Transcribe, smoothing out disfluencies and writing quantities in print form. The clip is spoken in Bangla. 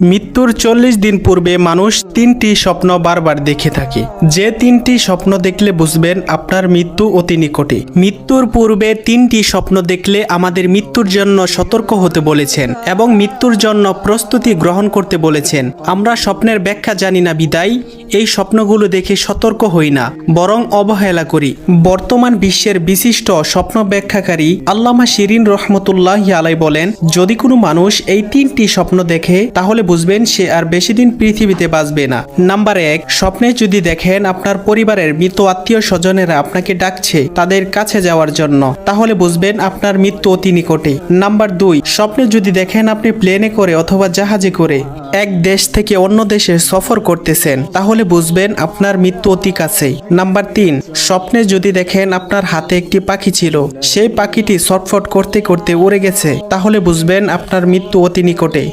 মৃত্যুর 40 দিন পূর্বে মানুষ 3টি স্বপ্ন বারবার দেখে থাকে। যে 3টি স্বপ্ন দেখলে বুঝবেন আপনার মৃত্যু অতি নিকটে। মৃত্যুর পূর্বে 3টি স্বপ্ন দেখলে আমাদের মৃত্যুর জন্য সতর্ক হতে বলেছেন এবং মৃত্যুর জন্য প্রস্তুতি গ্রহণ করতে বলেছেন। আমরা স্বপ্নের ব্যাখ্যা জানি না বিদায় এই স্বপ্নগুলো দেখে সতর্ক হই না, বরং অবহেলা করি। বর্তমান বিশ্বের বিশিষ্ট স্বপ্ন ব্যাখ্যাকারী আল্লামা শিরিন রহমতুল্লাহি আলাই বলেন, যদি কোনো মানুষ এই 3টি স্বপ্ন দেখে তাহলে বুঝবেন সে আর বেশি দিন পৃথিবীতে বাঁচবে না। নাম্বার 1, স্বপ্নে যদি দেখেন আপনার পরিবারের মৃত আত্মীয় স্বজনেরা আপনাকে ডাকছে তাদের কাছে যাওয়ার জন্য, তাহলে বুঝবেন আপনার মৃত্যু অতি নিকটে। নাম্বার 2, স্বপ্নে যদি দেখেন আপনি প্লেনে করে অথবা জাহাজে করে এক দেশ থেকে অন্য দেশে সফর করতেছেন, তাহলে বুঝবেন আপনার মৃত্যু অতি কাছেই। নাম্বার 3, স্বপ্নে যদি দেখেন আপনার হাতে একটি পাখি ছিল, সেই পাখিটি ছটফট করতে করতে উড়ে গেছে, তাহলে বুঝবেন আপনার মৃত্যু অতি নিকটে।